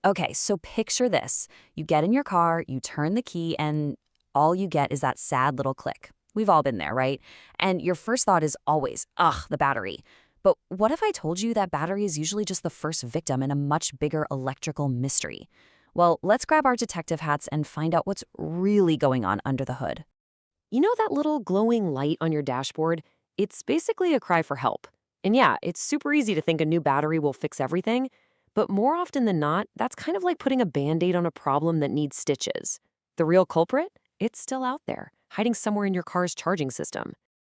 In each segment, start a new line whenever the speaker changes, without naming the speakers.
Okay, so picture this. You get in your car, you turn the key, and all you get is that sad little click. We've all been there, right? And your first thought is always, ugh, the battery. But what if I told you that battery is usually just the first victim in a much bigger electrical mystery? Well, let's grab our detective hats and find out what's really going on under the hood. You know that little glowing light on your dashboard? It's basically a cry for help. And yeah, it's super easy to think a new battery will fix everything, but more often than not, that's kind of like putting a Band-Aid on a problem that needs stitches. The real culprit? It's still out there, hiding somewhere in your car's charging system.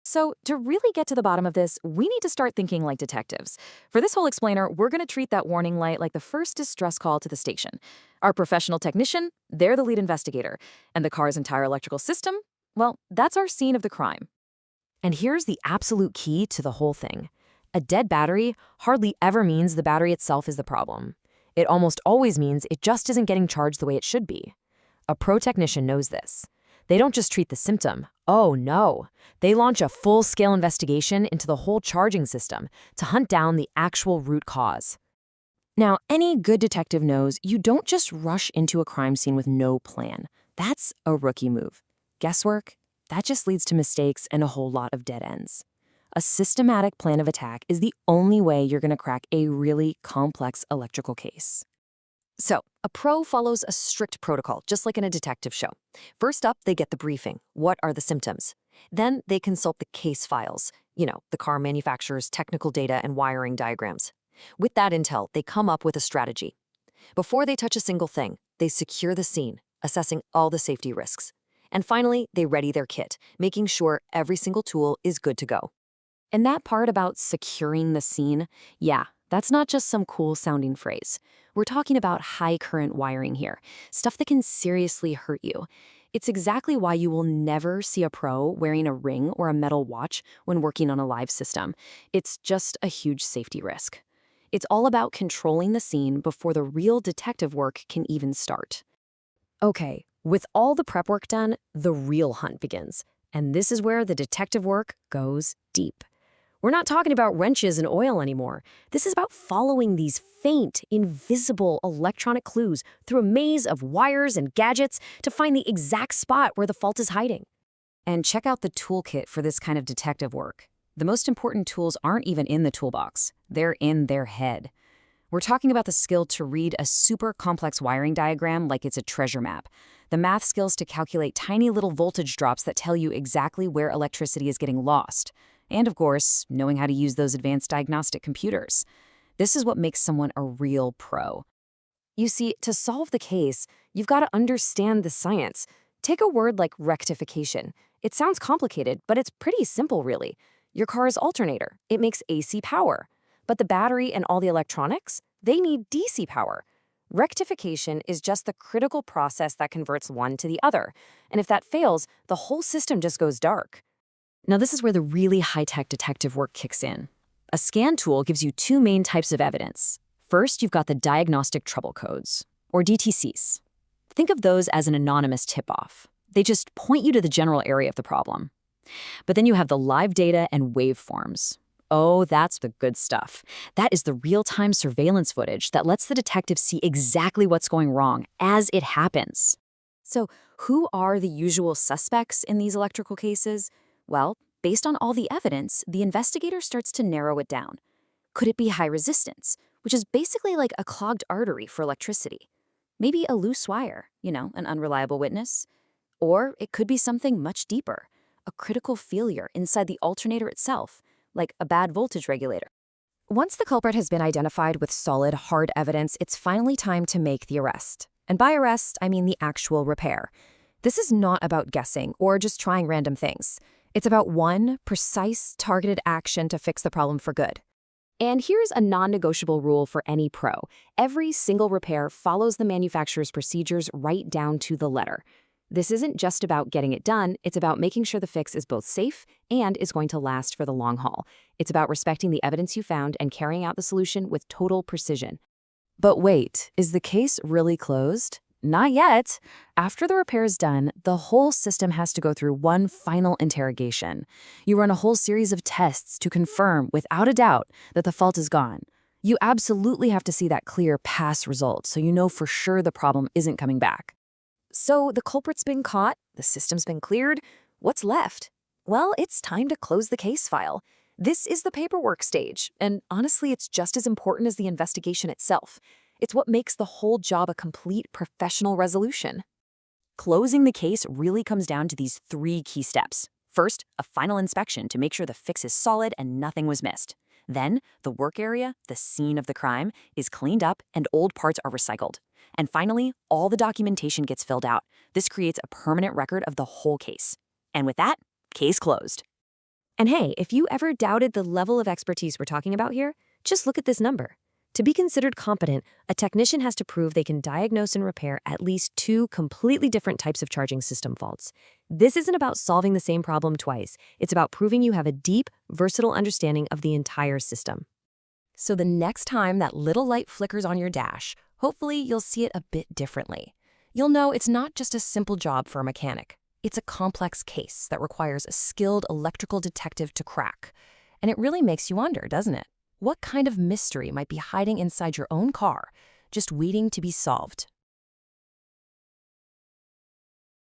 So, to really get to the bottom of this, we need to start thinking like detectives. For this whole explainer, we're going to treat that warning light like the first distress call to the station. Our professional technician, they're the lead investigator. And the car's entire electrical system? Well, that's our scene of the crime. And here's the absolute key to the whole thing. A dead battery hardly ever means the battery itself is the problem. It almost always means it just isn't getting charged the way it should be. A pro technician knows this. They don't just treat the symptom. Oh no. They launch a full-scale investigation into the whole charging system to hunt down the actual root cause. Now, any good detective knows you don't just rush into a crime scene with no plan. That's a rookie move. Guesswork? That just leads to mistakes and a whole lot of dead ends. A systematic plan of attack is the only way you're going to crack a really complex electrical case. So, a pro follows a strict protocol, just like in a detective show. First up, they get the briefing. What are the symptoms? Then they consult the case files, the car manufacturer's technical data and wiring diagrams. With that intel, they come up with a strategy. Before they touch a single thing, they secure the scene, assessing all the safety risks. And finally, they ready their kit, making sure every single tool is good to go. And that part about securing the scene, yeah, that's not just some cool-sounding phrase. We're talking about high-current wiring here, stuff that can seriously hurt you. It's exactly why you will never see a pro wearing a ring or a metal watch when working on a live system. It's just a huge safety risk. It's all about controlling the scene before the real detective work can even start. Okay, with all the prep work done, the real hunt begins. And this is where the detective work goes deep. We're not talking about wrenches and oil anymore. This is about following these faint, invisible electronic clues through a maze of wires and gadgets to find the exact spot where the fault is hiding. And check out the toolkit for this kind of detective work. The most important tools aren't even in the toolbox. They're in their head. We're talking about the skill to read a super complex wiring diagram like it's a treasure map. The math skills to calculate tiny little voltage drops that tell you exactly where electricity is getting lost. And of course, knowing how to use those advanced diagnostic computers. This is what makes someone a real pro. You see, to solve the case, you've got to understand the science. Take a word like rectification. It sounds complicated, but it's pretty simple, really. Your car's alternator, it makes AC power. But the battery and all the electronics, they need DC power. Rectification is just the critical process that converts one to the other. And if that fails, the whole system just goes dark. Now, this is where the really high-tech detective work kicks in. A scan tool gives you two main types of evidence. First, you've got the diagnostic trouble codes, or DTCs. Think of those as an anonymous tip-off. They just point you to the general area of the problem. But then you have the live data and waveforms. Oh, that's the good stuff. That is the real-time surveillance footage that lets the detective see exactly what's going wrong as it happens. So, who are the usual suspects in these electrical cases? Well, based on all the evidence, the investigator starts to narrow it down. Could it be high resistance, which is basically like a clogged artery for electricity? Maybe a loose wire, an unreliable witness? Or it could be something much deeper, a critical failure inside the alternator itself, like a bad voltage regulator. Once the culprit has been identified with solid, hard evidence, it's finally time to make the arrest. And by arrest, I mean the actual repair. This is not about guessing or just trying random things. It's about one precise, targeted action to fix the problem for good. And here's a non-negotiable rule for any pro. Every single repair follows the manufacturer's procedures right down to the letter. This isn't just about getting it done, it's about making sure the fix is both safe and is going to last for the long haul. It's about respecting the evidence you found and carrying out the solution with total precision. But wait, is the case really closed? Not yet. After the repair is done, the whole system has to go through one final interrogation. You run a whole series of tests to confirm, without a doubt, that the fault is gone. You absolutely have to see that clear pass result so you know for sure the problem isn't coming back. So the culprit's been caught, the system's been cleared. What's left? Well, it's time to close the case file. This is the paperwork stage, and honestly, it's just as important as the investigation itself. It's what makes the whole job a complete professional resolution. Closing the case really comes down to these 3 key steps. First, a final inspection to make sure the fix is solid and nothing was missed. Then, the work area, the scene of the crime, is cleaned up and old parts are recycled. And finally, all the documentation gets filled out. This creates a permanent record of the whole case. And with that, case closed. And hey, if you ever doubted the level of expertise we're talking about here, just look at this number. To be considered competent, a technician has to prove they can diagnose and repair at least 2 completely different types of charging system faults. This isn't about solving the same problem twice. It's about proving you have a deep, versatile understanding of the entire system. So the next time that little light flickers on your dash, hopefully you'll see it a bit differently. You'll know it's not just a simple job for a mechanic. It's a complex case that requires a skilled electrical detective to crack. And it really makes you wonder, doesn't it? What kind of mystery might be hiding inside your own car, just waiting to be solved?